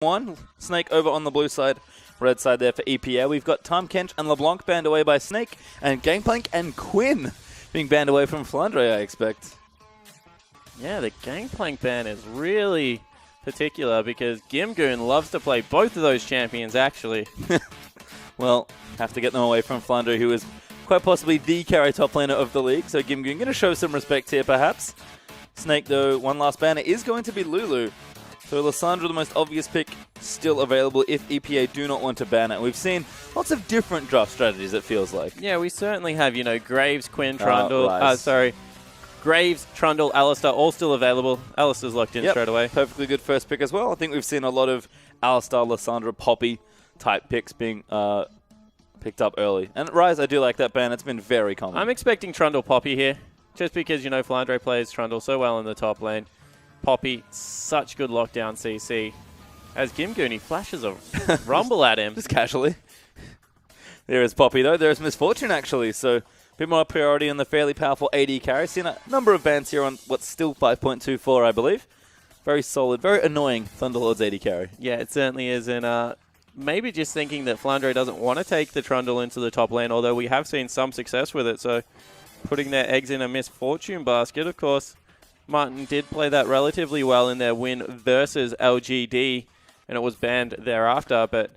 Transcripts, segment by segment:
One Snake over on the blue side, red side there for EPA. We've got Tom Kench and LeBlanc banned away by Snake, and Gangplank and Quinn being banned away from Flandre, I expect. Yeah, the Gangplank ban is really particular because Gimgoon loves to play both of those champions, actually. Well, have to get them away from Flandre, who is quite possibly the carry top laner of the league. So Gimgoon going to show some respect here, perhaps. Snake, though, one last banner is going to be Lulu. So Lissandra, the most obvious pick, still available if EPA do not want to ban it. We've seen lots of different draft strategies, it feels like. Yeah, we certainly have, Graves, Quinn, Trundle, Graves, Trundle, Alistair, all still available. Alistair's locked in straight away. Perfectly good first pick as well. I think we've seen a lot of Alistair, Lissandra, Poppy type picks being picked up early. And Rise, I do like that ban. It's been very common. I'm expecting Trundle Poppy here, just because, Flandre plays Trundle so well in the top lane. Poppy, such good lockdown CC. As Gimgoon, he flashes a rumble at him. Just casually. There is Poppy, though. There is Misfortune, actually. So a bit more priority on the fairly powerful AD carry. Seen a number of bans here on what's still 5.24, I believe. Very solid, very annoying Thunderlord's AD carry. Yeah, it certainly is. And maybe just thinking that Flandre doesn't want to take the Trundle into the top lane, although we have seen some success with it. So putting their eggs in a Misfortune basket, of course. Martin did play that relatively well in their win versus LGD, and it was banned thereafter, but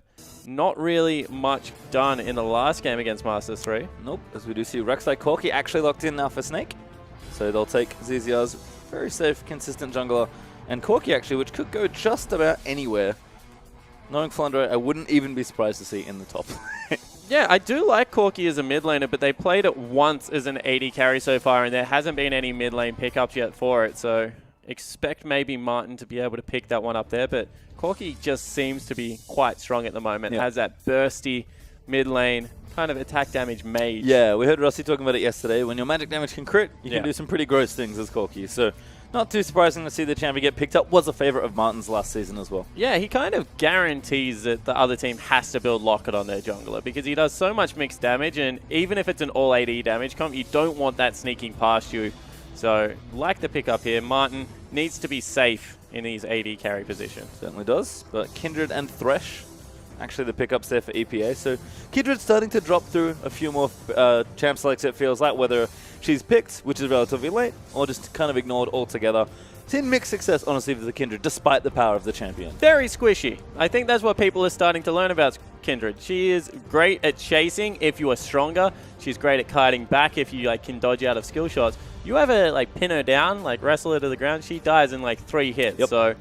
not really much done in the last game against Masters 3. Nope, as we do see Rek'Sai Corki actually locked in now for Snake. So they'll take ZZR's very safe, consistent jungler, and Corki actually, which could go just about anywhere. Knowing Flandre, I wouldn't even be surprised to see in the top. Yeah, I do like Corki as a mid laner, but they played it once as an AD carry so far, and there hasn't been any mid lane pickups yet for it. So expect maybe Martin to be able to pick that one up there. But Corki just seems to be quite strong at the moment. Has that bursty mid lane kind of attack damage mage. Yeah, we heard Rossi talking about it yesterday. When your magic damage can crit, you can do some pretty gross things as Corki. So not too surprising to see the champion get picked up. Was a favorite of Martin's last season as well. Yeah, he kind of guarantees that the other team has to build Locket on their jungler because he does so much mixed damage, and even if it's an all AD damage comp, you don't want that sneaking past you. So, like the pickup here, Martin needs to be safe in his AD carry position. Certainly does, but Kindred and Thresh, actually the pickups there for EPA. So Kindred's starting to drop through a few more champ selects, it feels like, whether she's picked, which is relatively late, or just kind of ignored altogether. Seen mixed success, honestly, with the Kindred, despite the power of the champion. Very squishy. I think that's what people are starting to learn about Kindred. She is great at chasing if you are stronger. She's great at kiting back if you can dodge out of skill shots. You ever pin her down, wrestle her to the ground, she dies in 3 hits. Yep. So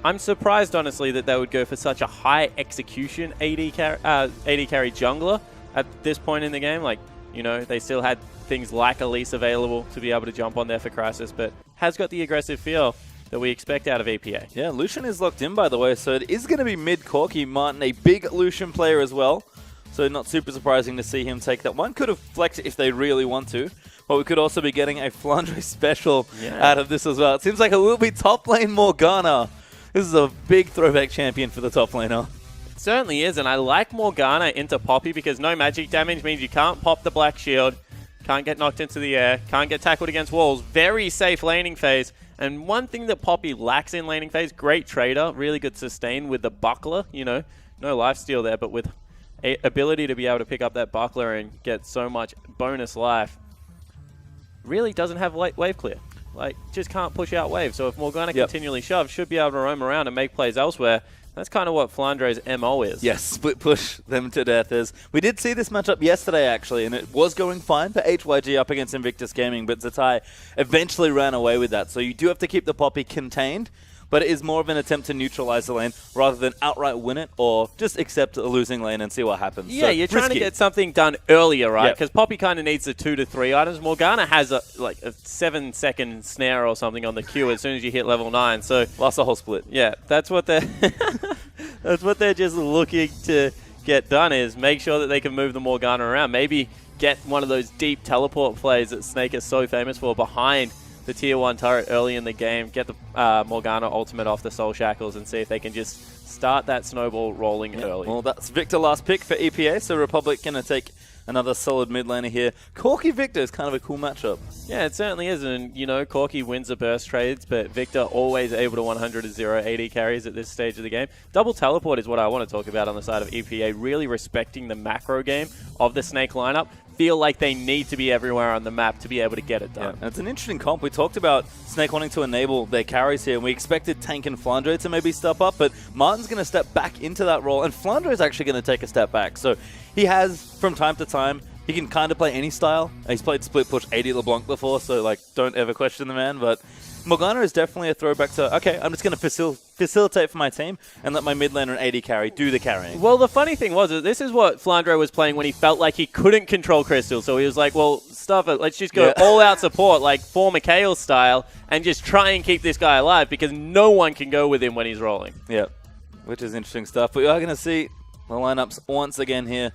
I'm surprised, honestly, that they would go for such a high execution AD carry jungler at this point in the game. They still had things like Elise available to be able to jump on there for Crisis, but has got the aggressive feel that we expect out of EPA. Yeah, Lucian is locked in, by the way, so it is going to be mid Corki. Martin, a big Lucian player as well, so not super surprising to see him take that one. Could have flexed it if they really want to, but we could also be getting a Flandre special out of this as well. It seems like it will be top lane Morgana. This is a big throwback champion for the top laner. It certainly is, and I like Morgana into Poppy because no magic damage means you can't pop the black shield, can't get knocked into the air, can't get tackled against walls. Very safe laning phase. And one thing that Poppy lacks in laning phase, great trader, really good sustain with the buckler, no lifesteal there, but with ability to be able to pick up that buckler and get so much bonus life. Really doesn't have wave clear. Just can't push out waves. So if Morgana continually shoves, should be able to roam around and make plays elsewhere. That's kind of what Flandre's MO is. Yes, split push them to death. We did see this matchup yesterday, actually, and it was going fine for HYG up against Invictus Gaming, but Zatai eventually ran away with that. So you do have to keep the Poppy contained, but it is more of an attempt to neutralize the lane rather than outright win it or just accept a losing lane and see what happens. Yeah, so, you're trying to get something done earlier, right? Because Poppy kind of needs the 2 to 3 items. Morgana has a 7-second snare or something on the queue as soon as you hit level 9. So lost the whole split. Yeah, that's what they're that's what they're just looking to get done, is make sure that they can move the Morgana around. Maybe get one of those deep teleport plays that Snake is so famous for behind the tier 1 turret early in the game, get the Morgana ultimate off the Soul Shackles and see if they can just start that snowball rolling early. Well, that's Victor last pick for EPA, so Republic going to take another solid mid laner here. Corki Victor is kind of a cool matchup. Yeah, it certainly is. And, you know, Corki wins the burst trades, but Victor always able to 100-0 AD carries at this stage of the game. Double teleport is what I want to talk about on the side of EPA, really respecting the macro game of the Snake lineup. Feel like they need to be everywhere on the map to be able to get it done. Yeah, it's an interesting comp. We talked about Snake wanting to enable their carries here, and we expected Tank and Flandre to maybe step up, but Martin's going to step back into that role, and Flandre is actually going to take a step back. So he has, from time to time, he can kind of play any style. He's played split push 80 LeBlanc before, so like don't ever question the man, but Morgana is definitely a throwback to, okay, I'm just going to facilitate for my team and let my mid laner and AD carry do the carrying. Well, the funny thing was that this is what Flandre was playing when he felt like he couldn't control Crystal. So he was like, well, stuff it. Let's just go all-out support, like for Mikhail style, and just try and keep this guy alive because no one can go with him when he's rolling. Yeah, which is interesting stuff. But we are going to see the lineups once again here.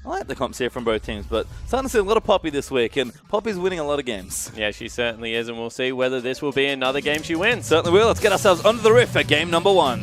I like the comps here from both teams, but starting to see a lot of Poppy this week, and Poppy's winning a lot of games. Yeah, she certainly is, and we'll see whether this will be another game she wins. Certainly will. Let's get ourselves under the rift for game number 1.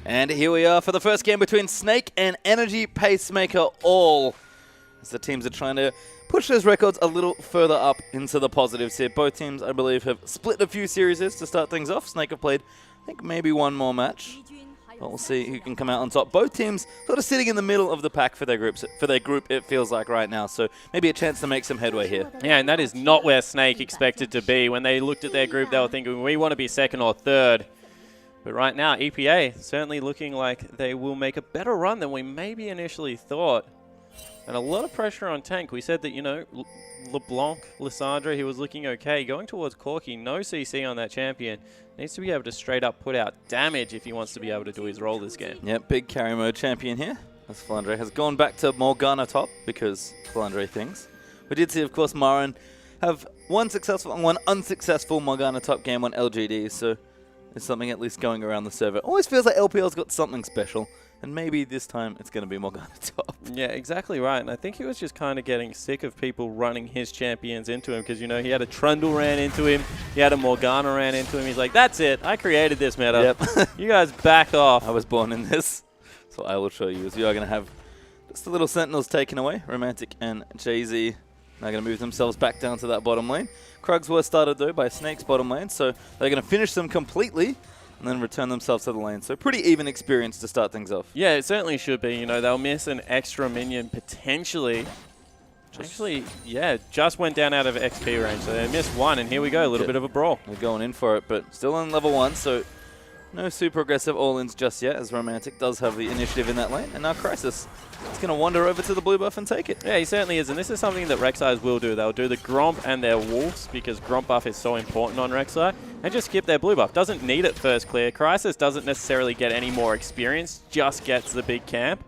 And here we are for the first game between Snake and Energy Pacemaker all, as the teams are trying to push those records a little further up into the positives here. Both teams, I believe, have split a few series to start things off. Snake have played, I think, maybe one more match. But we'll see who can come out on top. Both teams sort of sitting in the middle of the pack for their group, it feels like right now. So maybe a chance to make some headway here. Yeah, and that is not where Snake expected to be. When they looked at their group, they were thinking, we want to be second or third. But right now, EPA certainly looking like they will make a better run than we maybe initially thought. And a lot of pressure on Tank. We said that, you know, LeBlanc, Lissandra, he was looking okay. Going towards Corki, no CC on that champion. Needs to be able to straight up put out damage if he wants to be able to do his role this game. Yep, big carry mode champion here. As Flandre has gone back to Morgana top because Flandre things. We did see, of course, Marin have one successful and one unsuccessful Morgana top game on LGD, so there's something at least going around the server. Always feels like LPL's got something special, and maybe this time it's going to be Morgana top. Yeah, exactly right. And I think he was just kind of getting sick of people running his champions into him because, you know, he had a Trundle ran into him, he had a Morgana ran into him. He's like, that's it, I created this meta. Yep. You guys back off. I was born in this. So I will show you as we are going to have just the little Sentinels taken away. Romantic and Jay-Z now going to move themselves back down to that bottom lane. Krugs were started, though, by Snake's bottom lane, so they're going to finish them completely and then return themselves to the lane. So pretty even experience to start things off. Yeah, it certainly should be. You know, they'll miss an extra minion potentially. Actually, yeah, just went down out of XP range, so they missed one, and here we go, a little bit of a brawl. They're going in for it, but still on level 1, so no super aggressive all-ins just yet, as Romantic does have the initiative in that lane. And now Crisis is going to wander over to the blue buff and take it. Yeah, he certainly is. And this is something that Rek'Sai's will do. They'll do the Gromp and their Wolves, because Gromp buff is so important on Rek'Sai, and just skip their blue buff. Doesn't need it first clear. Crisis doesn't necessarily get any more experience, just gets the big camp,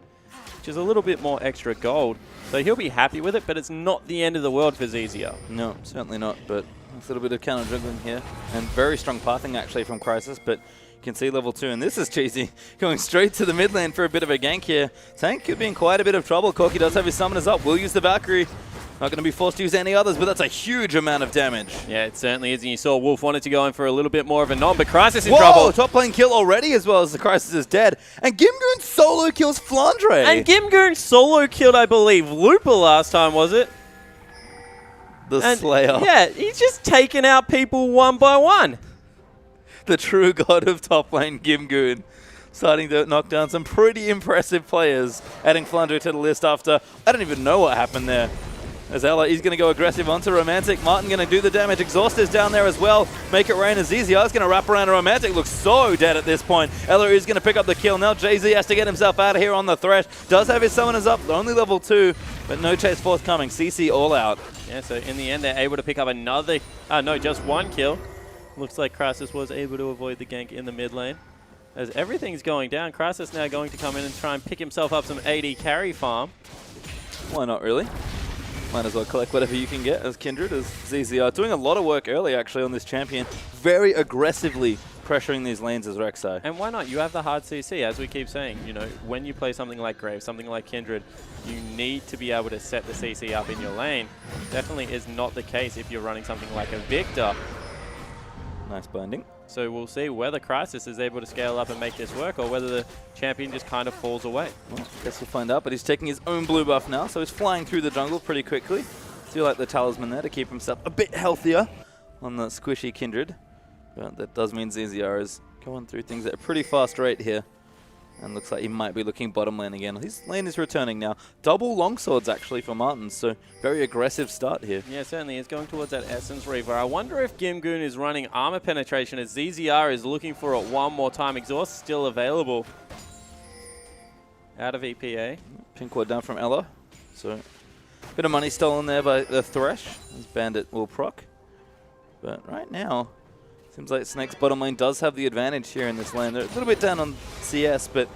which is a little bit more extra gold. So he'll be happy with it, but it's not the end of the world for ZZR. No, certainly not, but a little bit of counter juggling here. And very strong pathing, actually, from Crisis, but you can see level 2, and this is cheesy. Going straight to the mid lane for a bit of a gank here. Tank could be in quite a bit of trouble. Corki does have his summoners up. Will use the Valkyrie. Not going to be forced to use any others, but that's a huge amount of damage. Yeah, it certainly is. And you saw Wolf wanted to go in for a little bit more of a non, but Crisis in trouble. Top lane kill already, as well as the Crisis is dead. And Gimgoon solo kills Flandre. And Gimgoon solo killed, I believe, Looper last time, was it? The Slayer. Yeah, he's just taking out people one by one. The true god of top lane, Gimgoon, starting to knock down some pretty impressive players, adding Flandre to the list after, I don't even know what happened there. As Ella, he's going to go aggressive onto Romantic. Martin going to do the damage. Exhaust is down there as well. Make it rain as ZZR is going to wrap around Romantic. Looks so dead at this point. Ella is going to pick up the kill. Now Jay-Z has to get himself out of here on the Thresh. Does have his summoners up, only level 2, but no chase forthcoming. CC all out. Yeah, so in the end, they're able to pick up another, just one kill. Looks like Crysis was able to avoid the gank in the mid lane. As everything's going down, Crysis now going to come in and try and pick himself up some AD carry farm. Why not, really? Might as well collect whatever you can get as Kindred, as ZZR. Doing a lot of work early, actually, on this champion. Very aggressively pressuring these lanes as Rek'Sai. And why not? You have the hard CC, as we keep saying. You know, when you play something like Graves, something like Kindred, you need to be able to set the CC up in your lane. Definitely is not the case if you're running something like a Victor. Nice binding. So we'll see whether Crysis is able to scale up and make this work, or whether the champion just kind of falls away. Well, guess we'll find out, but he's taking his own blue buff now, so he's flying through the jungle pretty quickly. Do like the talisman there to keep himself a bit healthier on the squishy Kindred. But that does mean ZZR is going through things at a pretty fast rate here. And looks like he might be looking bottom lane again. His lane is returning now. Double longswords actually for Martin, so very aggressive start here. Yeah, certainly is going towards that Essence Reaver. I wonder if Gimgoon is running armor penetration as ZZR is looking for it one more time. Exhaust still available. Out of EPA. Pink ward down from Ella. So bit of money stolen there by the Thresh. His Bandit will proc. But right now, seems like Snake's bottom lane does have the advantage here in this lane. They're a little bit down on CS, but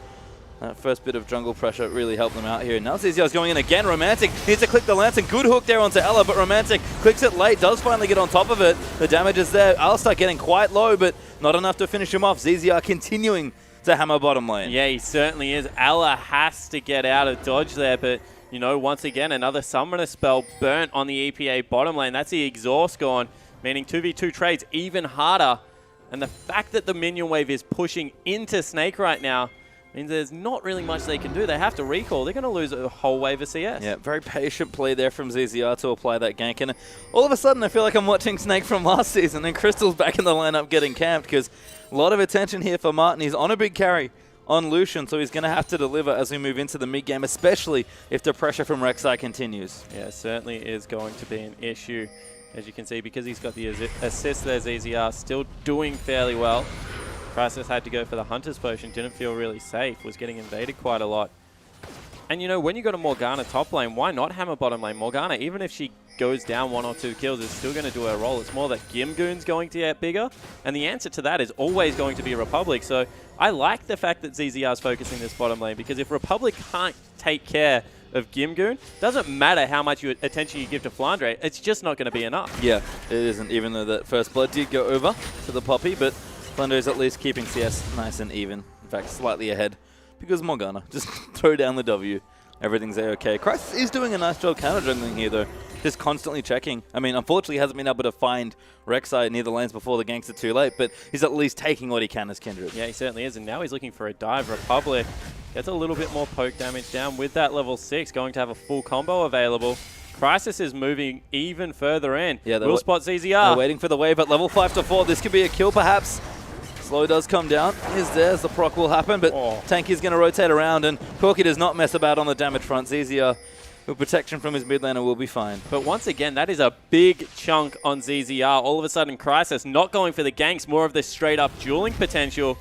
that first bit of jungle pressure really helped them out here. Now ZZR's going in again. Romantic needs to click the lance, and good hook there onto Ella, but Romantic clicks it late, does finally get on top of it. The damage is there. Alistar getting quite low, but not enough to finish him off. ZZR continuing to hammer bottom lane. Yeah, he certainly is. Ella has to get out of dodge there, but you know, once again, another summoner spell burnt on the EPA bottom lane. That's the exhaust gone, meaning 2v2 trades even harder. And the fact that the minion wave is pushing into Snake right now means there's not really much they can do. They have to recall. They're going to lose a whole wave of CS. Yeah, very patient play there from ZZR to apply that gank. And all of a sudden, I feel like I'm watching Snake from last season, and Crystal's back in the lineup getting camped, because a lot of attention here for Martin. He's on a big carry on Lucian, so he's going to have to deliver as we move into the mid game, especially if the pressure from Rek'Sai continues. Yeah, certainly is going to be an issue, as you can see, because he's got the assist there. ZZR still doing fairly well. Crysis had to go for the Hunter's Potion, didn't feel really safe, was getting invaded quite a lot. And you know, when you got a Morgana top lane, why not hammer bottom lane? Morgana, even if she goes down 1 or 2 kills, is still going to do her role. It's more that Gimgoon's going to get bigger, and the answer to that is always going to be Republic. So I like the fact that ZZR's focusing this bottom lane, because if Republic can't take care of Gimgoon, doesn't matter how much attention you give to Flandre, it's just not going to be enough. Yeah, it isn't, even though that first blood did go over to the Poppy, but Flandre is at least keeping CS nice and even. In fact, slightly ahead, because Morgana just throw down the W. Everything's A-okay. Crysis is doing a nice job counter-jungling here, though. Just constantly checking. I mean, unfortunately, he hasn't been able to find Rek'Sai near the lanes before the ganks are too late, but he's at least taking what he can as Kindred. Yeah, he certainly is, and now he's looking for a dive. Republic gets a little bit more poke damage down with that level 6, going to have a full combo available. Crysis is moving even further in. Yeah, will spot ZZR. They're waiting for the wave at level 5 to 4. This could be a kill, perhaps. Slow does come down. Is there as the proc will happen, but Tanky is going to rotate around, and Corky does not mess about on the damage front. ZZR, with protection from his mid laner, will be fine. But once again, that is a big chunk on ZZR. All of a sudden, Crysis not going for the ganks, more of the straight-up dueling potential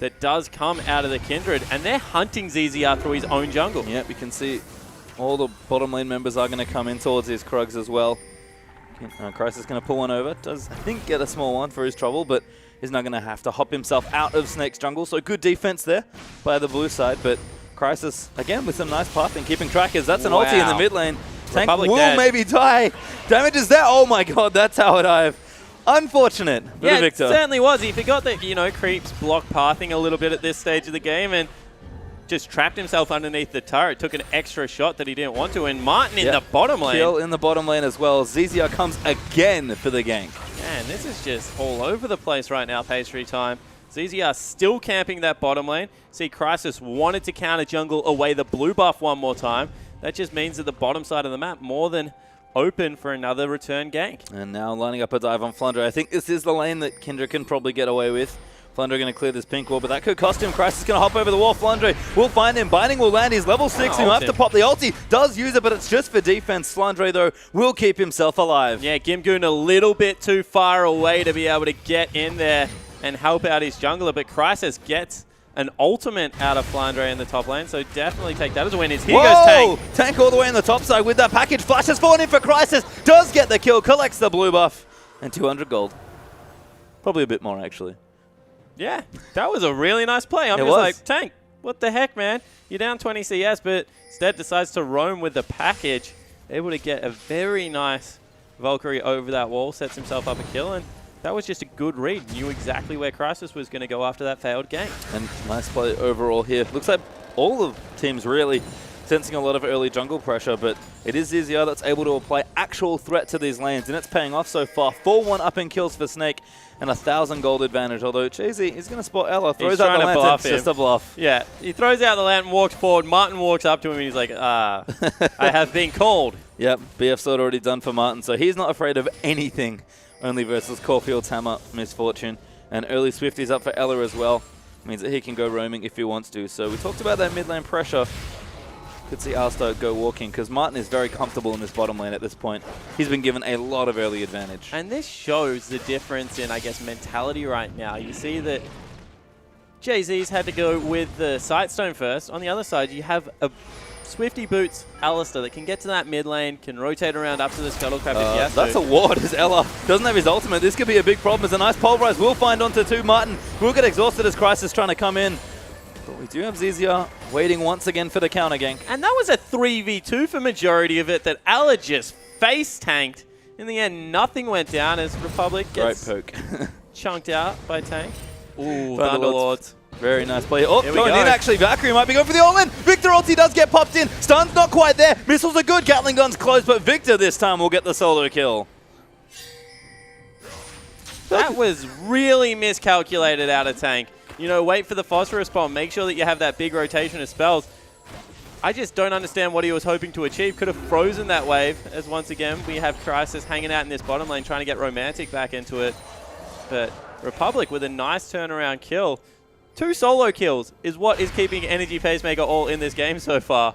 that does come out of the Kindred, and they're hunting ZZR through his own jungle. Yep, you can see all the bottom lane members are going to come in towards his Krugs as well. Crysis going to pull one over. Does, I think, get a small one for his trouble, but is now going to have to hop himself out of Snake's jungle. So good defense there by the blue side, but Crysis, again, with some nice pathing, keeping trackers. That's an ulti in the mid lane. Tank will maybe die. Damage is there. Oh my god, that's how it dive. Unfortunate for the Victor. It certainly was. He forgot that, you know, creeps block pathing a little bit at this stage of the game, and just trapped himself underneath the turret, took an extra shot that he didn't want to, and Martin in the bottom lane. Kill in the bottom lane as well. ZZR comes again for the gank. Man, this is just all over the place right now, pastry time. ZZR still camping that bottom lane. See, Crysis wanted to counter jungle away the blue buff one more time. That just means that the bottom side of the map more than open for another return gank. And now lining up a dive on Flandre. I think this is the lane that Kindred can probably get away with. Flandre going to clear this pink wall, but that could cost him. Crysis going to hop over the wall. Flandre will find him. Binding will land. He's level 6. He'll have to pop the ulti. Does use it, but it's just for defense. Flandre, though, will keep himself alive. Yeah, Gimgoon a little bit too far away to be able to get in there and help out his jungler, but Crysis gets an ultimate out of Flandre in the top lane, so definitely take that as a win. Here goes Tank. Tank all the way in the top side with that package. Flash has fallen in for Crysis. Does get the kill. Collects the blue buff. And 200 gold. Probably a bit more, actually. Yeah, that was a really nice play. I'm just like, Tank, what the heck, man? You're down 20 CS, but instead decides to roam with the package. Able to get a very nice Valkyrie over that wall, sets himself up a kill, and that was just a good read. Knew exactly where Crisis was going to go after that failed game. And nice play overall here. Looks like all of teams really sensing a lot of early jungle pressure, but it is ZZR that's able to apply actual threat to these lanes, and it's paying off so far. 4-1 up in kills for Snake and 1,000 gold advantage, although Chazy is going to spot Ella, throws out the lantern, it's just a bluff. Yeah, he throws out the lantern, walks forward, Martin walks up to him and he's like, I have been called. Yep, BF sword already done for Martin, so he's not afraid of anything, only versus Caulfield's Hammer, Misfortune. And early Swifty's up for Ella as well, means that he can go roaming if he wants to. So we talked about that mid lane pressure. Could see Alstar go walking, because Martin is very comfortable in this bottom lane at this point. He's been given a lot of early advantage. And this shows the difference in, I guess, mentality right now. You see that Jay-Z's had to go with the Sightstone first. On the other side, you have a Swifty Boots Alistar that can get to that mid lane, can rotate around up to the Scuttle Crab if he has to. That's a ward as Ella doesn't have his ultimate. This could be a big problem as a nice pulverize will find onto 2. Martin will get exhausted as Crisis trying to come in. But we do have ZZR waiting once again for the counter gank. And that was a 3v2 for majority of it that Ella just face tanked. In the end, nothing went down as Republic gets poke. chunked out by Tank. Ooh, Thunderlords. Very nice play. Oh, Here going in actually. Valkyrie might be going for the all-in. Victor ulti does get popped in. Stun's not quite there. Missiles are good. Gatling gun's close, but Victor this time will get the solo kill. That was really miscalculated out of Tank. You know, wait for the phosphorus bomb. Make sure that you have that big rotation of spells. I just don't understand what he was hoping to achieve. Could have frozen that wave, as once again we have Crisis hanging out in this bottom lane trying to get Romantic back into it. But Republic with a nice turnaround kill. 2 solo kills is what is keeping Energy Pacemaker all in this game so far.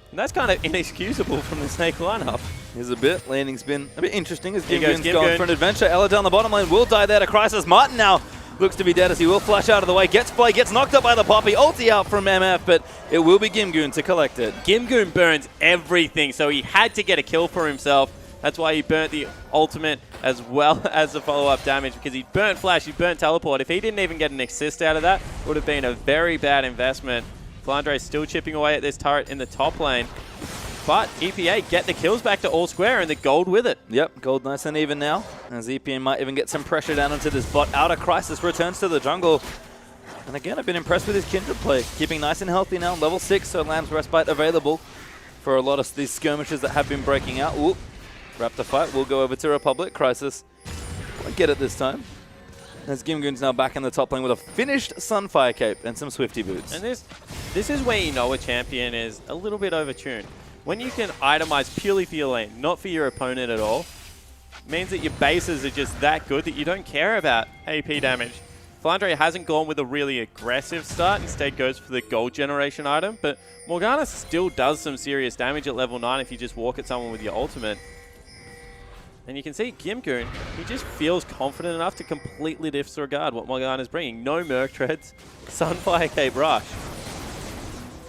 And that's kind of inexcusable from the Snake lineup. Here's a bit. Landing's been a bit interesting as Gimgoon's going for an adventure. Ella down the bottom lane will die there to Crisis. Martin now looks to be dead as he will flash out of the way. Gets play, gets knocked up by the Poppy. Ulti out from MF, but it will be Gimgoon to collect it. Gimgoon burns everything, so he had to get a kill for himself. That's why he burnt the ultimate as well as the follow-up damage, because he burnt Flash, he burnt Teleport. If he didn't even get an assist out of that, it would have been a very bad investment. Flandre still chipping away at this turret in the top lane. But EPA get the kills back to all square and the gold with it. Yep, gold nice and even now. As EPA might even get some pressure down into this bot. Outer Crisis returns to the jungle. And again, I've been impressed with his Kindred play. Keeping nice and healthy now. Level 6, so Lamb's Respite available for a lot of these skirmishes that have been breaking out. Ooh, Raptor fight. We'll go over to Republic. Crisis won't get it this time. As Gimgoon's now back in the top lane with a finished Sunfire Cape and some Swifty Boots. And this is where you know a champion is a little bit overtuned. When you can itemize purely for your lane, not for your opponent at all, means that your bases are just that good that you don't care about AP damage. Flandre hasn't gone with a really aggressive start, instead goes for the gold generation item, but Morgana still does some serious damage at level 9 if you just walk at someone with your ultimate. And you can see Gimgoon, he just feels confident enough to completely disregard what Morgana's bringing. No Merc Treads, Sunfire Cape Rush.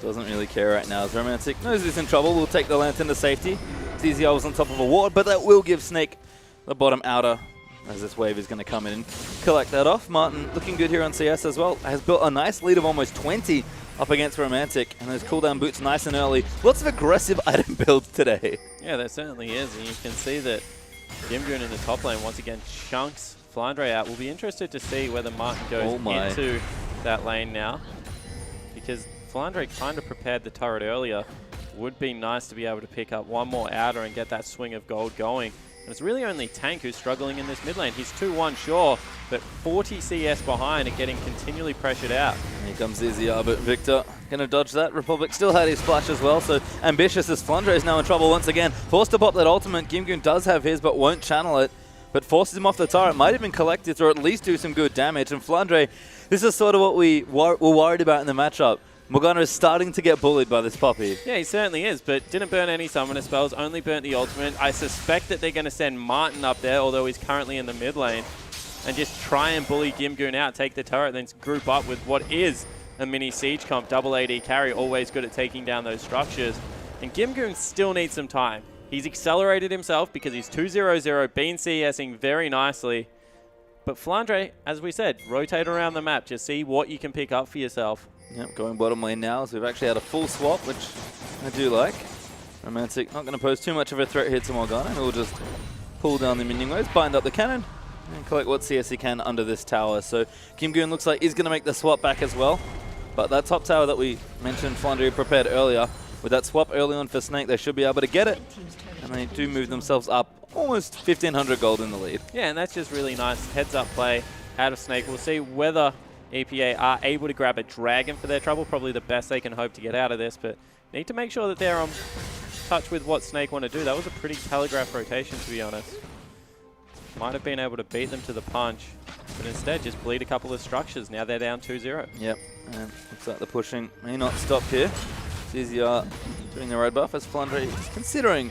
Doesn't really care right now as Romantic knows he's in trouble. We'll take the Lantern to safety. ZZR was on top of a ward, but that will give Snake the bottom outer as this wave is going to come in and collect that off. Martin looking good here on CS as well. Has built a nice lead of almost 20 up against Romantic, and those cooldown boots nice and early. Lots of aggressive item builds today. Yeah, there certainly is, and you can see that Gimgoon in the top lane once again chunks Flandre out. We'll be interested to see whether Martin goes into that lane now, because Flandre kind of prepared the turret earlier. Would be nice to be able to pick up one more outer and get that swing of gold going. And it's really only Tank who's struggling in this mid lane. He's 2-1 sure, but 40 CS behind and getting continually pressured out. Here comes ZZR, but Victor gonna dodge that. Republic still had his splash as well, so ambitious as Flandre is now in trouble once again. Forced to pop that ultimate. Gimgoon does have his, but won't channel it. But forces him off the turret. Might even collect it or at least do some good damage. And Flandre, this is sort of what we were worried about in the matchup. Morgana is starting to get bullied by this Poppy. Yeah, he certainly is, but didn't burn any summoner spells, only burnt the ultimate. I suspect that they're going to send Martin up there, although he's currently in the mid lane, and just try and bully Gimgoon out, take the turret, then group up with what is a mini siege comp, double AD carry, always good at taking down those structures. And Gimgoon still needs some time. He's accelerated himself because he's 2-0-0, been CSing very nicely. But Flandre, as we said, rotate around the map. Just see what you can pick up for yourself. Yep, going bottom lane now, so we've actually had a full swap, which I do like. Romantic not going to pose too much of a threat here to Morgana, and we'll just pull down the minion waves, bind up the cannon, and collect what CS he can under this tower. So Kim Goon looks like he's going to make the swap back as well. But that top tower that we mentioned Flandre prepared earlier, with that swap early on for Snake, they should be able to get it. And they do move themselves up almost 1,500 gold in the lead. Yeah, and that's just really nice heads-up play out of Snake. We'll see whether EPA are able to grab a dragon for their trouble. Probably the best they can hope to get out of this, but need to make sure that they're on touch with what Snake want to do. That was a pretty telegraph rotation, to be honest. Might have been able to beat them to the punch, but instead just bleed a couple of structures. Now they're down 2-0. Yep, and looks like the pushing may not stop here. CZR doing the red buff as Flandre is considering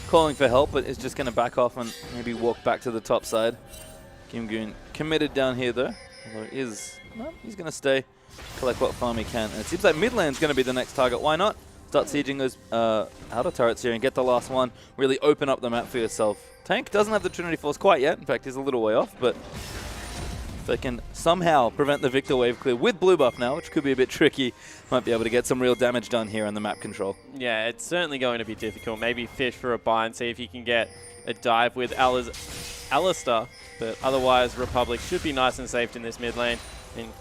calling for help, but is just going to back off and maybe walk back to the top side. Kim Goon committed down here though, although he's going to stay, collect what farm he can. And it seems like mid lane's going to be the next target. Why not? Start sieging those outer turrets here and get the last one. Really open up the map for yourself. Tank doesn't have the Trinity Force quite yet. In fact, he's a little way off, but if they can somehow prevent the Victor wave clear with blue buff now, which could be a bit tricky, might be able to get some real damage done here on the map control. Yeah, it's certainly going to be difficult. Maybe fish for a buy and see if you can get a dive with Alistar, but otherwise Republic should be nice and safe in this mid lane. And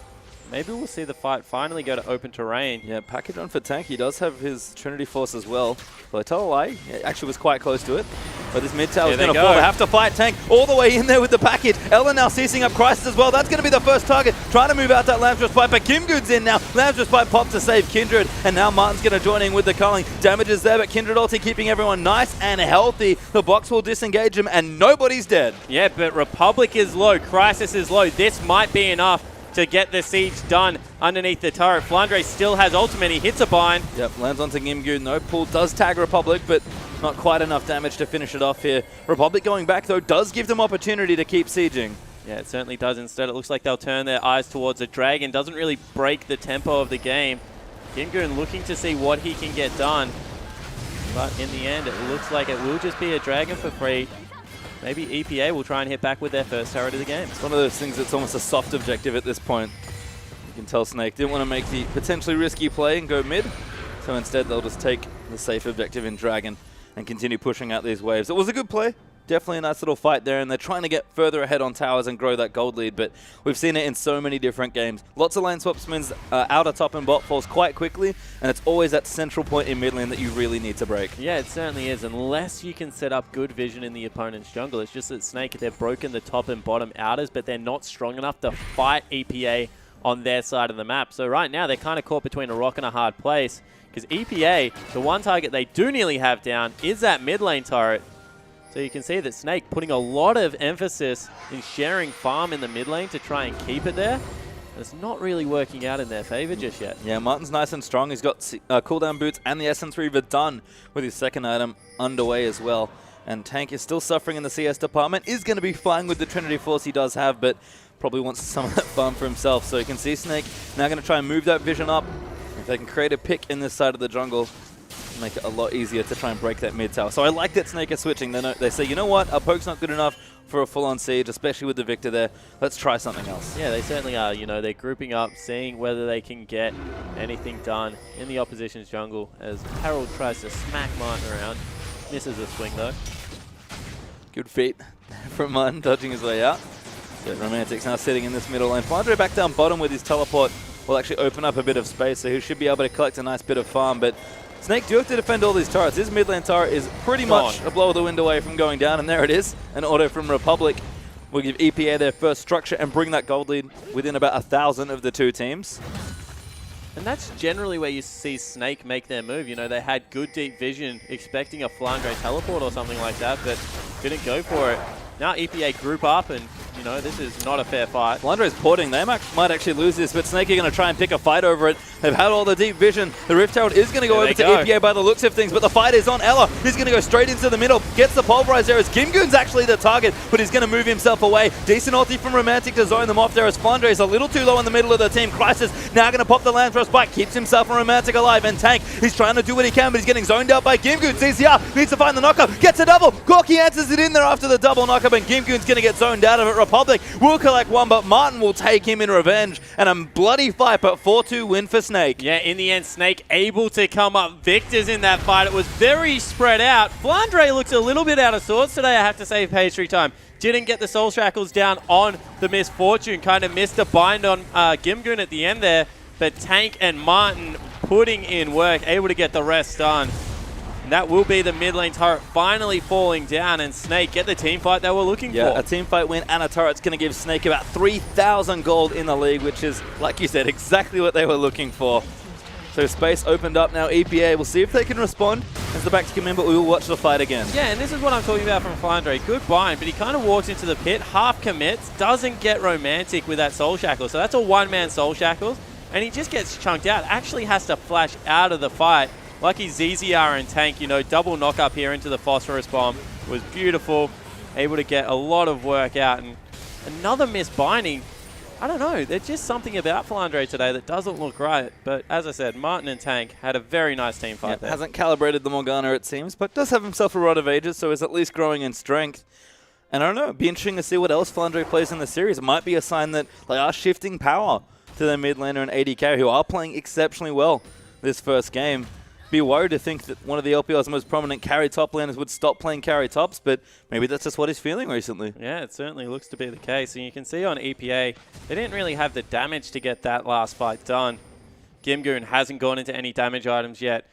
maybe we'll see the fight finally go to open terrain. Yeah, package on for Tank. He does have his Trinity Force as well. But I tell a lie, he actually was quite close to it. But this mid tower is going to fall. They have to fight Tank all the way in there with the package. Ellen now ceasing up Crisis as well. That's going to be the first target. Trying to move out that Lamb's Respite, but Kim Goon's in now. Lamb's Respite popped to save Kindred. And now Martin's going to join in with the culling. Damage is there, but Kindred ulti keeping everyone nice and healthy. The box will disengage him, and nobody's dead. Yeah, but Republic is low. Crisis is low. This might be enough to get the siege done underneath the turret. Flandre still has ultimate. He hits a bind. Yep, lands onto Kim Goon though. Pool does tag Republic, but not quite enough damage to finish it off here. Republic going back though does give them opportunity to keep sieging. Yeah, it certainly does. Instead, it looks like they'll turn their eyes towards a dragon. Doesn't really break the tempo of the game. Kim Goon looking to see what he can get done. But in the end, it looks like it will just be a dragon for free. Maybe EPA will try and hit back with their first turret of the game. It's one of those things that's almost a soft objective at this point. You can tell Snake didn't want to make the potentially risky play and go mid, so instead they'll just take the safe objective in Dragon and continue pushing out these waves. It was a good play. Definitely a nice little fight there, and they're trying to get further ahead on towers and grow that gold lead, but we've seen it in so many different games. Lots of lane swaps means outer top and bot falls quite quickly, and it's always that central point in mid lane that you really need to break. Yeah, it certainly is, unless you can set up good vision in the opponent's jungle. It's just that Snake, they've broken the top and bottom outers, but they're not strong enough to fight EPA on their side of the map. So right now, they're kind of caught between a rock and a hard place, because EPA, the one target they do nearly have down, is that mid lane turret. So you can see that Snake putting a lot of emphasis in sharing farm in the mid lane to try and keep it there. It's not really working out in their favor just yet. Yeah, Martin's nice and strong. He's got cooldown boots and the Essence Reaver done with his second item underway as well. And Tank is still suffering in the CS department. Is going to be fine with the Trinity Force he does have, but probably wants some of that farm for himself. So you can see Snake now going to try and move that vision up. If they can create a pick in this side of the jungle, make it a lot easier to try and break that mid tower. So I like that Snake is switching. They say, you know what, our poke's not good enough for a full-on siege, especially with the Victor there. Let's try something else. Yeah, they certainly are. You know, they're grouping up, seeing whether they can get anything done in the opposition's jungle as Harold tries to smack Martin around. Misses a swing though. Good feat from Martin, dodging his way out. So Romantic's now sitting in this middle lane. Flandre back down bottom with his teleport will actually open up a bit of space, so he should be able to collect a nice bit of farm, but Snake do have to defend all these turrets. His mid lane turret is pretty much a blow of the wind away from going down, and there it is. An auto from Republic will give EPA their first structure and bring that gold lead within about 1,000 of the two teams. And that's generally where you see Snake make their move. You know, they had good deep vision, expecting a Flandre teleport or something like that, but didn't go for it. Now EPA group up, and, you know, this is not a fair fight. Flandre's porting. They might actually lose this, but Snake are going to try and pick a fight over it. They've had all the deep vision. The Rift Herald is going to go over to EPA by the looks of things, but the fight is on Ella. He's going to go straight into the middle, gets the pulverize there as Gimgoon's actually the target, but he's going to move himself away. Decent ulti from Romantic to zone them off there as Flandre is a little too low in the middle of the team. Crisis now going to pop the land thrust spike, keeps himself and Romantic alive, and Tank, he's trying to do what he can, but he's getting zoned out by Gimgoon. CCR needs to find the knockup, gets a double. Corki answers it in there after the double knockup, and Gimgoon's going to get zoned out of it. Republic will collect one, but Martin will take him in revenge, and a bloody fight, but 4-2 win for Snake. Yeah, in the end, Snake able to come up victors in that fight. It was very spread out. Flandre looks a little bit out of sorts today, I have to say, pastry time. Didn't get the Soul Shackles down on the Misfortune. Kind of missed a bind on Gimgoon at the end there. But Tank and Martin putting in work, able to get the rest done. And that will be the mid lane turret finally falling down, and Snake get the team fight they were looking for. Yeah, a team fight win and a turret's going to give Snake about 3,000 gold in the league, which is, like you said, exactly what they were looking for. So space opened up now. EPA, we'll see if they can respond as the backs come in, but we will watch the fight again. Yeah, and this is what I'm talking about from Flandre. Good bind, but he kind of walks into the pit, half commits, doesn't get romantic with that Soul Shackle. So that's a one-man Soul Shackles, and he just gets chunked out. Actually has to flash out of the fight. Lucky ZZR and Tank, you know, double knock up here into the Phosphorus Bomb was beautiful. Able to get a lot of work out, and another misbinding. I don't know, there's just something about Flandre today that doesn't look right. But as I said, Martin and Tank had a very nice team fight there. Hasn't calibrated the Morgana, it seems, but does have himself a rod of ages, so is at least growing in strength. And I don't know, it'd be interesting to see what else Flandre plays in the series. It might be a sign that they are shifting power to their mid laner and AD carry, who are playing exceptionally well this first game. Be worried to think that one of the LPL's most prominent carry top laners would stop playing carry tops, but maybe that's just what he's feeling recently. Yeah, it certainly looks to be the case. And you can see on EPA, they didn't really have the damage to get that last fight done. Gimgoon hasn't gone into any damage items yet.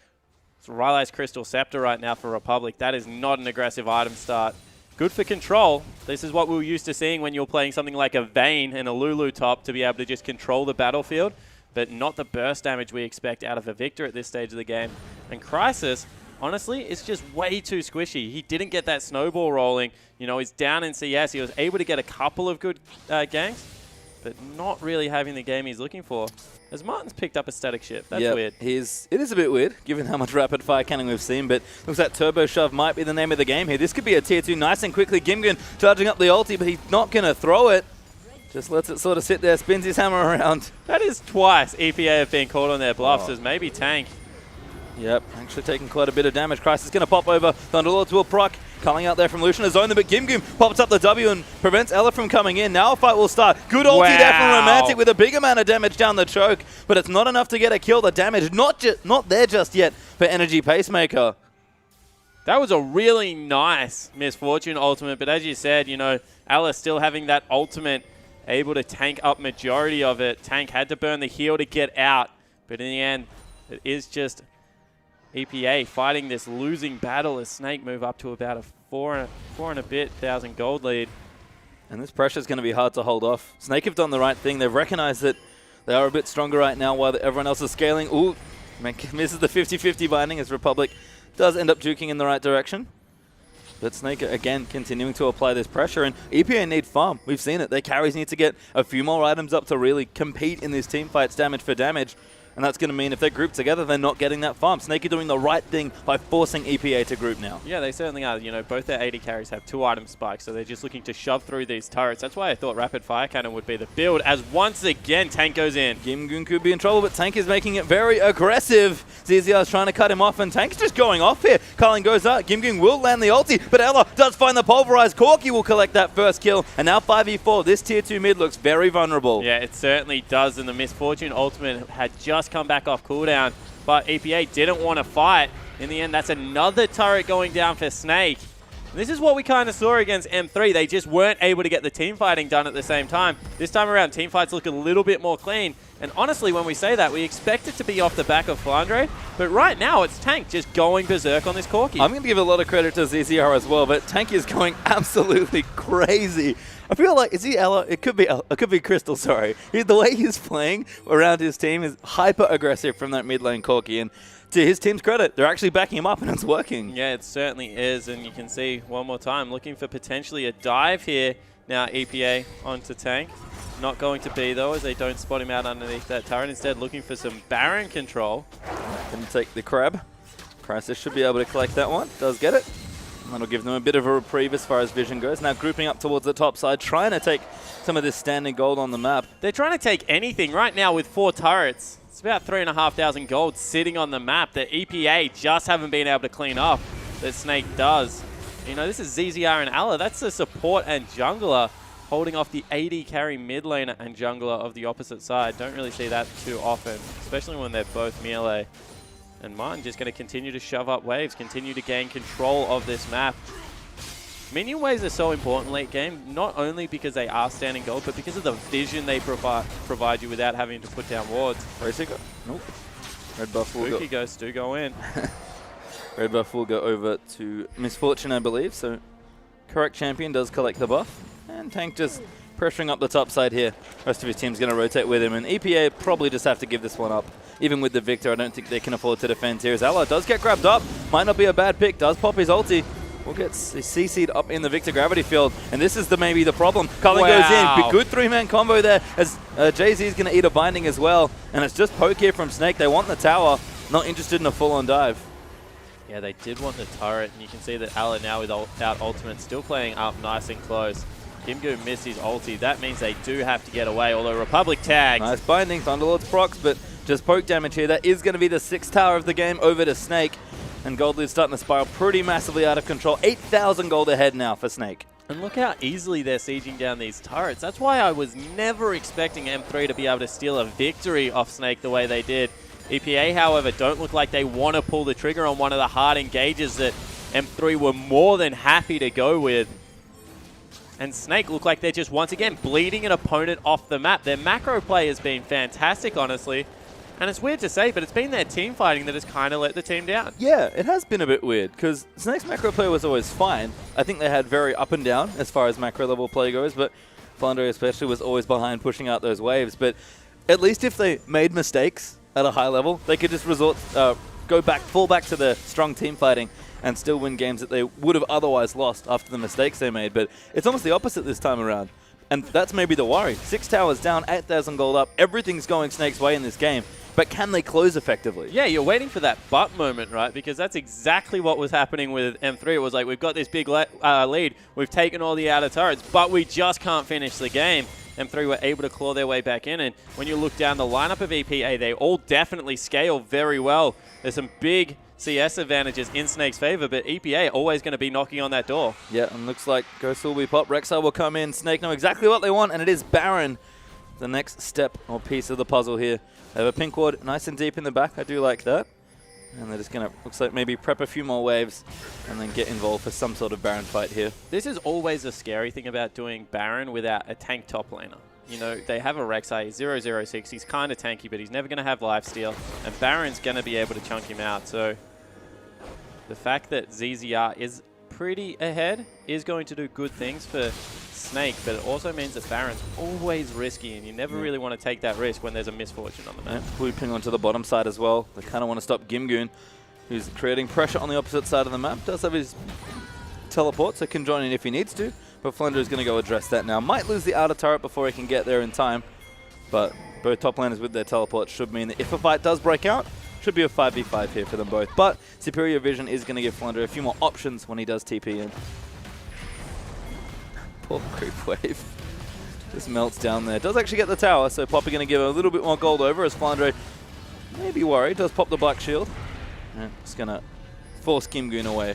It's Rylai's Crystal Scepter right now for Republic. That is not an aggressive item start. Good for control. This is what we were used to seeing when you're playing something like a Vayne and a Lulu top to be able to just control the battlefield, but not the burst damage we expect out of a Victor at this stage of the game. And Crisis, honestly, it's just way too squishy. He didn't get that snowball rolling. You know, he's down in CS. He was able to get a couple of good ganks, but not really having the game he's looking for. As Martin's picked up a static shift. That's weird. It is a bit weird, given how much rapid fire cannon we've seen, but looks like Turbo Shove might be the name of the game here. This could be a tier 2 nice and quickly. Gimgoon charging up the ulti, but he's not going to throw it. Just lets it sort of sit there, spins his hammer around. That is twice EPA have been called on their bluffs as maybe Tank. Yep, actually taking quite a bit of damage. Crisis is going to pop over. Thunderlord to a proc. Calling out there from Lucian to zone them, but Gimgoon pops up the W and prevents Ella from coming in. Now a fight will start. Good ulti there from Romantic with a big amount of damage down the choke, but it's not enough to get a kill. The damage not there just yet for Energy Pacemaker. That was a really nice Misfortune ultimate, but as you said, you know, Ella still having that ultimate, able to tank up majority of it. Tank had to burn the heal to get out, but in the end, it is just EPA fighting this losing battle as Snake move up to about a 4 and a bit thousand gold lead. And this pressure is going to be hard to hold off. Snake have done the right thing. They've recognized that they are a bit stronger right now while everyone else is scaling. Ooh, misses the 50-50 binding as Republic does end up juking in the right direction. But Snake, again, continuing to apply this pressure. And EPA need farm. We've seen it. Their carries need to get a few more items up to really compete in these team fights damage for damage. And that's going to mean if they're grouped together, they're not getting that farm. Snake are doing the right thing by forcing EPA to group now. Yeah, they certainly are. You know, both their AD carries have 2 item spikes, so they're just looking to shove through these turrets. That's why I thought Rapid Fire Cannon would be the build, as once again, Tank goes in. Gimgoon could be in trouble, but Tank is making it very aggressive. ZZR is trying to cut him off, and Tank's just going off here. Carlin goes out. Gimgoon will land the ulti, but Ella does find the pulverize. Corki will collect that first kill, and now 5v4. This tier 2 mid looks very vulnerable. Yeah, it certainly does, and the Misfortune ultimate had just come back off cooldown. But EPA didn't want to fight. In the end, that's another turret going down for Snake. And this is what we kind of saw against M3. They just weren't able to get the team fighting done at the same time. This time around, team fights look a little bit more clean. And honestly, when we say that, we expect it to be off the back of Flandre. But right now, it's Tank just going berserk on this Corki. I'm going to give a lot of credit to ZZR as well, but Tank is going absolutely crazy. I feel like, is he Ella? It could be Crystal, sorry. The way he's playing around his team is hyper-aggressive from that mid lane Corki, and to his team's credit, they're actually backing him up and it's working. Yeah, it certainly is, and you can see one more time, looking for potentially a dive here now, EPA onto Tank. Not going to be, though, as they don't spot him out underneath that turret. Instead, looking for some Baron control. Can take the crab. Crisis should be able to collect that one. Does get it. And that'll give them a bit of a reprieve as far as vision goes. Now grouping up towards the top side, trying to take some of this standing gold on the map. They're trying to take anything right now with 4 turrets. It's about 3,500 gold sitting on the map that EPA just haven't been able to clean up, that Snake does. You know, this is ZZR and Alla. That's the support and jungler holding off the AD carry mid laner and jungler of the opposite side. Don't really see that too often, especially when they're both melee. And Martin just going to continue to shove up waves, continue to gain control of this map. Minion waves are so important late game, not only because they are standing gold, but because of the vision they provide you without having to put down wards. Pacemaker? Nope. Red buff will Spooky ghosts do go in. Red buff will go over to Misfortune, I believe. So correct champion does collect the buff. And Tank just pressuring up the top side here. Rest of his team's going to rotate with him. And EPA probably just have to give this one up. Even with the Victor, I don't think they can afford to defend here. As Alla does get grabbed up. Might not be a bad pick. Does pop his ulti. Will get CC'd up in the Victor gravity field. And this is maybe the problem. Cullen goes in. Good 3-man combo there. As Jay-Z is going to eat a binding as well. And it's just poke here from Snake. They want the tower. Not interested in a full-on dive. Yeah, they did want the turret. And you can see that Alla now without ultimate still playing up nice and close. Kimgu missed his ulti. That means they do have to get away. Although Republic tags. Nice binding. Thunderlord's procs, but just poke damage here. That is going to be the 6th tower of the game over to Snake. And Gold is starting to spiral pretty massively out of control. 8,000 gold ahead now for Snake. And look how easily they're sieging down these turrets. That's why I was never expecting M3 to be able to steal a victory off Snake the way they did. EPA, however, don't look like they want to pull the trigger on one of the hard engages that M3 were more than happy to go with. And Snake look like they're just once again bleeding an opponent off the map. Their macro play has been fantastic, honestly. And it's weird to say, but it's been their team fighting that has kind of let the team down. Yeah, it has been a bit weird, because Snake's macro play was always fine. I think they had very up and down as far as macro level play goes, but Flandre especially was always behind pushing out those waves. But at least if they made mistakes at a high level, they could just fall back to the strong team fighting and still win games that they would have otherwise lost after the mistakes they made. But it's almost the opposite this time around. And that's maybe the worry. 6 towers down, 8,000 gold up. Everything's going Snake's way in this game. But can they close effectively? Yeah, you're waiting for that but moment, right? Because that's exactly what was happening with M3. It was like, we've got this big lead. We've taken all the outer turrets, but we just can't finish the game. M3 were able to claw their way back in. And when you look down the lineup of EPA, they all definitely scale very well. There's some big CS advantages in Snake's favor, but EPA always going to be knocking on that door. Yeah, and looks like Ghost will be popped. Rek'Sai will come in. Snake know exactly what they want, and it is Baron. The next step or piece of the puzzle here. They have a pink ward nice and deep in the back. I do like that. And they're just going to, looks like maybe prep a few more waves and then get involved for some sort of Baron fight here. This is always a scary thing about doing Baron without a tank top laner. You know, they have a Rek'Sai, 006. He's kind of tanky, but he's never going to have lifesteal. And Baron's going to be able to chunk him out. So the fact that ZZR is pretty ahead is going to do good things for Snake, but it also means that Baron's always risky, and you never really want to take that risk when there's a misfortune on the map. Looping onto the bottom side as well. They kind of want to stop Gimgoon, who's creating pressure on the opposite side of the map. Does have his teleport, so can join in if he needs to, but Flandre is going to go address that now. Might lose the outer turret before he can get there in time, but both top laners with their teleport should mean that if a fight does break out, should be a 5v5 here for them both. But Superior Vision is going to give Flandre a few more options when he does TP in. Poor creep wave. Just melts down there. Does actually get the tower, so Poppy going to give a little bit more gold over as Flandre may be worried. Does pop the black shield. And just going to force Gimgoon away,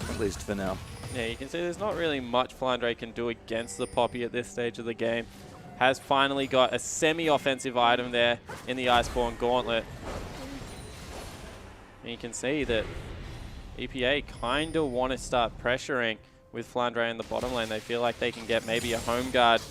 at least for now. Yeah, you can see there's not really much Flandre can do against the Poppy at this stage of the game. Has finally got a semi-offensive item there in the Iceborne Gauntlet. And you can see that EPA kind of want to start pressuring with Flandre in the bottom lane. They feel like they can get maybe a home guard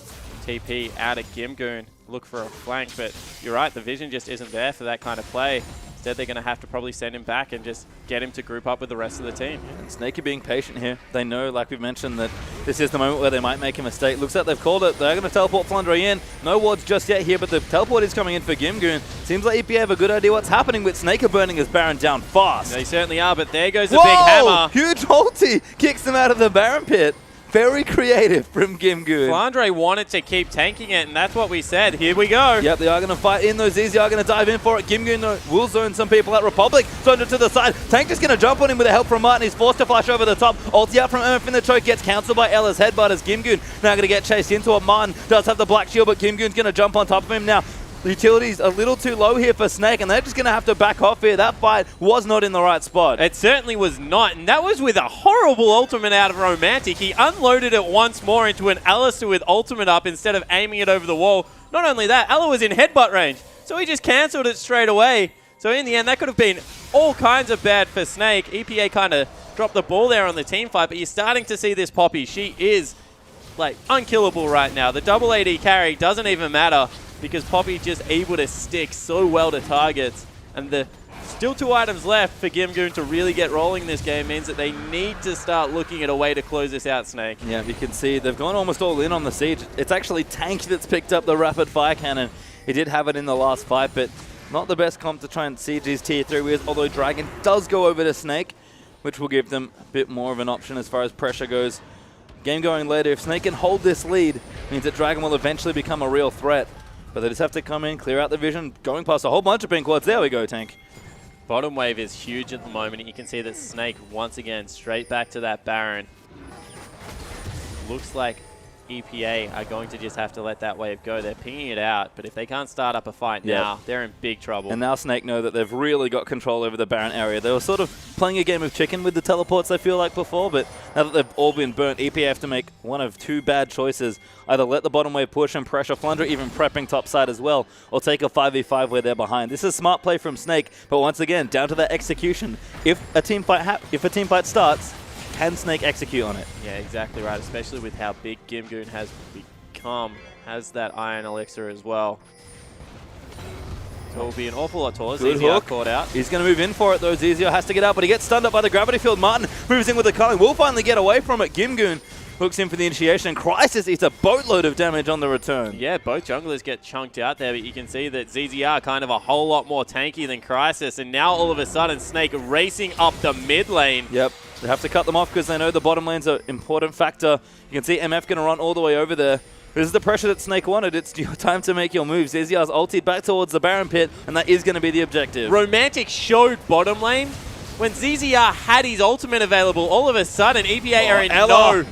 TP out of Gimgoon, look for a flank, but you're right, the vision just isn't there for that kind of play. Instead, they're going to have to probably send him back and just get him to group up with the rest of the team. And Snakey being patient here. They know, like we've mentioned, that this is the moment where they might make a mistake. Looks like they've called it. They're going to teleport Flandre in. No wards just yet here, but the teleport is coming in for Gimgoon. Seems like EPA have a good idea what's happening with Snake burning his Baron down fast. They certainly are, but there goes the big hammer. Huge ulti! Kicks them out of the Baron pit. Very creative from Gimgoon. Flandre wanted to keep tanking it, and that's what we said. Here we go. Yep, they are going to fight in. Those Easy are going to dive in for it. Gimgoon though, will zone some people at Republic. Zoned it to the side. Tank just going to jump on him with the help from Martin. He's forced to flash over the top. Ulti out from MF in the choke. Gets cancelled by Ella's headbutt as Gimgoon now going to get chased into it. Martin does have the black shield, but Gimgoon's going to jump on top of him now. The utility's a little too low here for Snake, and they're just going to have to back off here. That fight was not in the right spot. It certainly was not, and that was with a horrible ultimate out of Romantic. He unloaded it once more into an Alistair with ultimate up instead of aiming it over the wall. Not only that, Ella was in headbutt range, so he just cancelled it straight away. So in the end, that could have been all kinds of bad for Snake. EPA kind of dropped the ball there on the team fight, but you're starting to see this Poppy. She is like unkillable right now. The double AD carry doesn't even matter, because Poppy just able to stick so well to targets. And the still 2 items left for Gimgoon to really get rolling this game means that they need to start looking at a way to close this out, Snake. Yeah, you can see they've gone almost all in on the siege. It's actually Tank that's picked up the rapid fire cannon. He did have it in the last fight, but not the best comp to try and siege these tier 3 wheels, although Dragon does go over to Snake, which will give them a bit more of an option as far as pressure goes. Game going later, if Snake can hold this lead, means that Dragon will eventually become a real threat. But they just have to come in, clear out the vision, going past a whole bunch of pink quads. There we go, Tank. Bottom wave is huge at the moment. You can see that Snake, once again, straight back to that Baron. Looks like EPA are going to just have to let that wave go. They're pinging it out, but if they can't start up a fight now, they're in big trouble. And now Snake know that they've really got control over the Baron area. They were sort of playing a game of chicken with the teleports, I feel like, before, but now that they've all been burnt, EPA have to make one of 2 bad choices. Either let the bottom wave push and pressure Flandre, even prepping top side as well, or take a 5v5 where they're behind. This is smart play from Snake, but once again, down to that execution. If a team fight starts, can Snake execute on it? Yeah, exactly right, especially with how big Gimgoon has become. Has that Iron Elixir as well. So it will be an awful lot taller. Zizia caught out. He's going to move in for it though. Zizia has to get out, but he gets stunned up by the gravity field. Martin moves in with the culling. Will finally get away from it. Gimgoon hooks in for the initiation, and Crisis eats a boatload of damage on the return. Yeah, both junglers get chunked out there, but you can see that ZZR kind of a whole lot more tanky than Crisis, and now all of a sudden Snake racing up the mid lane. Yep, they have to cut them off because they know the bottom lane's an important factor. You can see MF going to run all the way over there. This is the pressure that Snake wanted. It's your time to make your moves. ZZR's ulted back towards the Baron pit, and that is going to be the objective. Romantic showed bottom lane. When ZZR had his ultimate available, all of a sudden EPA are in Ella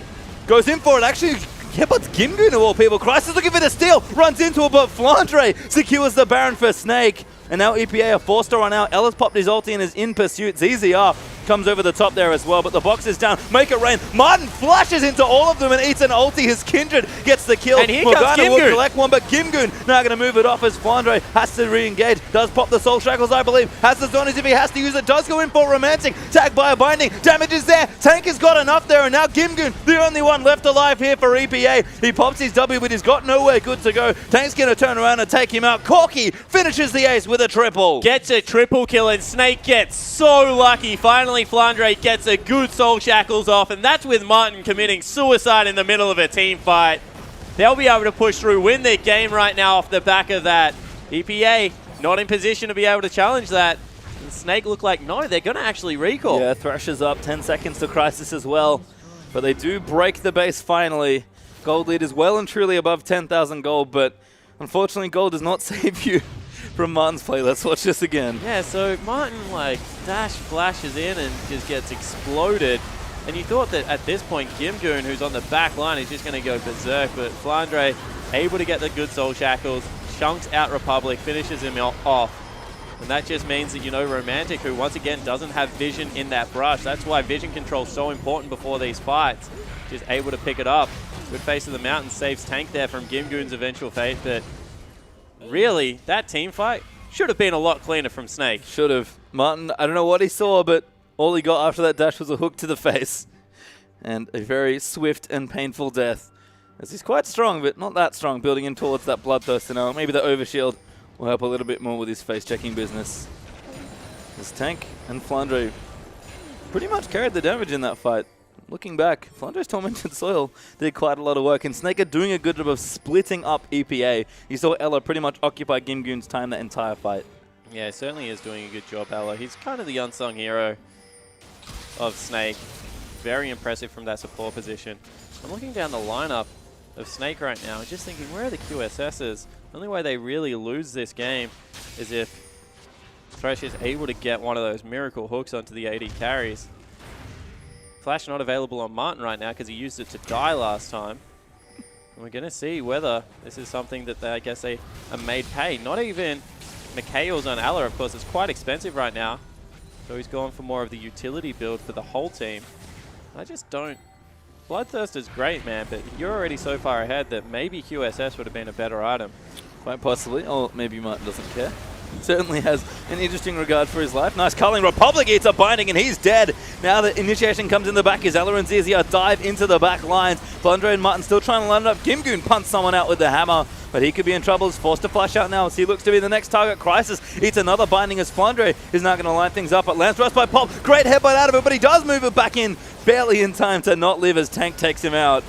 goes in for it. Actually, but Gimgoon of all people. Crisis looking for the steal. Runs into it, but Flandre secures the Baron for Snake. And now EPA are forced to run out. Ella's popped his ulti and is in pursuit. ZZR comes over the top there as well, but the box is down. Make it rain. Martin flashes into all of them and eats an ulti. His Kindred gets the kill. And here comes Gimgoon. Will collect one, but Gimgoon now going to move it off as Flandre has to re-engage. Does pop the Soul Shackles, I believe. Has the zone as if he has to use it. Does go in for Romantic. Tagged by a binding. Damage is there. Tank has got enough there, and now Gimgoon, the only one left alive here for EPA. He pops his W, but he's got nowhere good to go. Tank's going to turn around and take him out. Corky finishes the ace with a triple. Gets a triple kill, and Snake gets so lucky. Finally, Flandre gets a good Soul Shackles off, and that's with Martin committing suicide in the middle of a team fight. They'll be able to push through, win their game right now off the back of that. EPA not in position to be able to challenge that. And Snake look like, no, they're going to actually recall. Yeah, Thrasher's up, 10 seconds to Crisis as well. But they do break the base finally. Gold lead is well and truly above 10,000 gold, but unfortunately gold does not save you from Martin's play. Let's watch this again. Yeah, so Martin dash flashes in and just gets exploded. And you thought that at this point Gimgoon, who's on the back line, is just going to go berserk, but Flandre able to get the good Soul Shackles, chunks out Republic, finishes him off. And that just means that, Romantic, who once again doesn't have vision in that brush. That's why vision control is so important before these fights. Just able to pick it up. Good face of the mountain saves Tank there from Gimgoon's eventual fate, but really, that team fight should have been a lot cleaner from Snake. Should have. Martin, I don't know what he saw, but all he got after that dash was a hook to the face. And a very swift and painful death. As he's quite strong, but not that strong, building in towards that Bloodthirster now. Maybe the Overshield will help a little bit more with his face-checking business. As Tank and Flandre pretty much carried the damage in that fight. Looking back, Flandre's Tormented Soil did quite a lot of work, and Snake are doing a good job of splitting up EPA. You saw Ella pretty much occupy Gimgoon's time that entire fight. Yeah, he certainly is doing a good job, Ella. He's kind of the unsung hero of Snake. Very impressive from that support position. I'm looking down the lineup of Snake right now, just thinking, where are the QSSs? The only way they really lose this game is if Thresh is able to get one of those miracle hooks onto the AD carries. Flash not available on Martin right now because he used it to die last time. And we're going to see whether this is something that I guess they are made pay. Not even Mikhail's on Ala, of course. It's quite expensive right now. So he's gone for more of the utility build for the whole team. I just don't... Bloodthirst is great, man, but you're already so far ahead that maybe QSS would have been a better item. Quite possibly. Or maybe Martin doesn't care. Certainly has an interesting regard for his life. Nice culling. Republic eats a binding and he's dead. Now that initiation comes in the back, is Ella and Zizia dive into the back lines. Flandre and Martin still trying to line it up. Gimgoon punts someone out with the hammer, but he could be in trouble. He's forced to flash out now as he looks to be the next target. Crisis eats another binding as Flandre is now going to line things up. But Lance thrust by Pop. Great headbutt out of it, but he does move it back in. Barely in time to not live as Tank takes him out.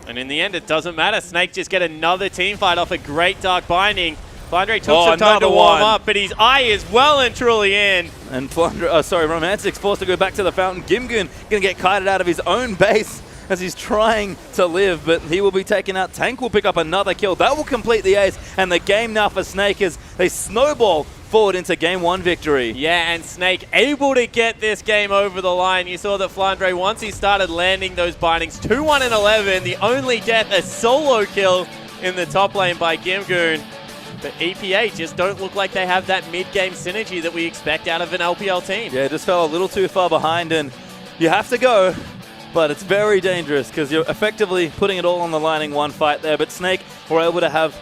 And in the end, it doesn't matter. Snake just get another team fight off a great dark binding. Flandre took some time to warm up, but his eye is well and truly in. And Romantic's forced to go back to the fountain. Gimgoon going to get kited out of his own base as he's trying to live, but he will be taken out. Tank will pick up another kill. That will complete the ace, and the game now for Snake is they snowball forward into game 1 victory. Yeah, and Snake able to get this game over the line. You saw that Flandre, once he started landing those bindings, 2-1 and 11, the only death, a solo kill in the top lane by Gimgoon. But EPA just don't look like they have that mid-game synergy that we expect out of an LPL team. Yeah, just fell a little too far behind, and you have to go, but it's very dangerous because you're effectively putting it all on the line in one fight there. But Snake were able to have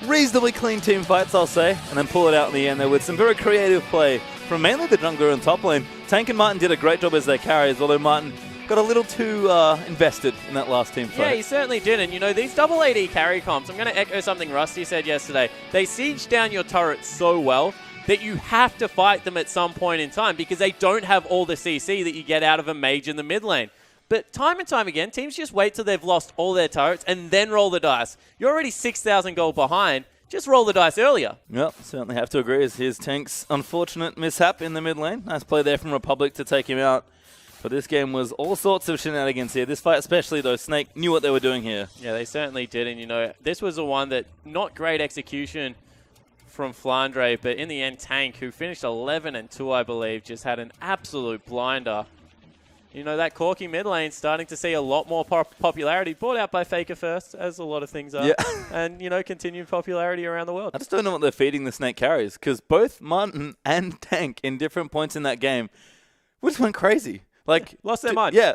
reasonably clean team fights, I'll say, and then pull it out in the end there with some very creative play from mainly the jungler and top lane. Tank and Martin did a great job as their carriers, although Martin got a little too invested in that last team fight. Yeah, he certainly did. And, you know, these double AD carry comps, I'm going to echo something Rusty said yesterday. They siege down your turrets so well that you have to fight them at some point in time because they don't have all the CC that you get out of a mage in the mid lane. But time and time again, teams just wait till they've lost all their turrets and then roll the dice. You're already 6,000 gold behind. Just roll the dice earlier. Yep, certainly have to agree. Here's Tank's unfortunate mishap in the mid lane. Nice play there from Republic to take him out. But this game was all sorts of shenanigans here. This fight especially, though, Snake knew what they were doing here. Yeah, they certainly did. And, you know, this was the one that not great execution from Flandre, but in the end, Tank, who finished 11 and 2, I believe, just had an absolute blinder. You know, that Corky mid lane starting to see a lot more popularity, brought out by Faker first, as a lot of things are. Yeah. And, you know, continued popularity around the world. I just don't know what they're feeding the Snake carries, because both Martin and Tank in different points in that game just went crazy. Like, lost their mind. Yeah,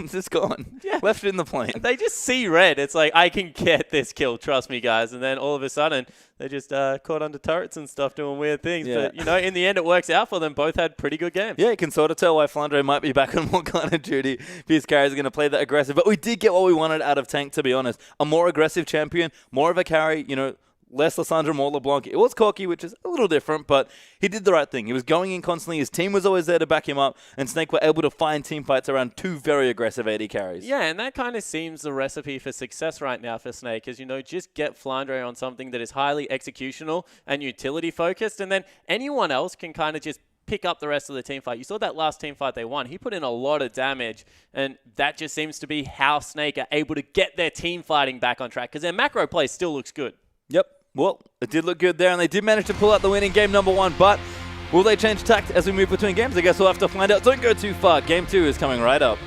just gone. Yeah. Left it in the plane. They just see red. It's like, I can get this kill, trust me, guys. And then all of a sudden, they just caught under turrets and stuff doing weird things. Yeah. But, you know, in the end, it works out for them. Both had pretty good games. Yeah, you can sort of tell why Flandre might be back on more kind of duty. These carries are going to play that aggressive. But we did get what we wanted out of Tank, to be honest. A more aggressive champion, more of a carry, you know, less Lissandra, more LeBlanc. It was Corky, which is a little different, but he did the right thing. He was going in constantly. His team was always there to back him up, and Snake were able to find team fights around 2 very aggressive AD carries. Yeah, and that kind of seems the recipe for success right now for Snake, is, you know, just get Flandre on something that is highly executional and utility focused, and then anyone else can kind of just pick up the rest of the team fight. You saw that last team fight they won. He put in a lot of damage, and that just seems to be how Snake are able to get their team fighting back on track, because their macro play still looks good. Yep. Well, it did look good there, and they did manage to pull out the win in game number 1, but will they change tact as we move between games? I guess we'll have to find out. Don't go too far. Game 2 is coming right up.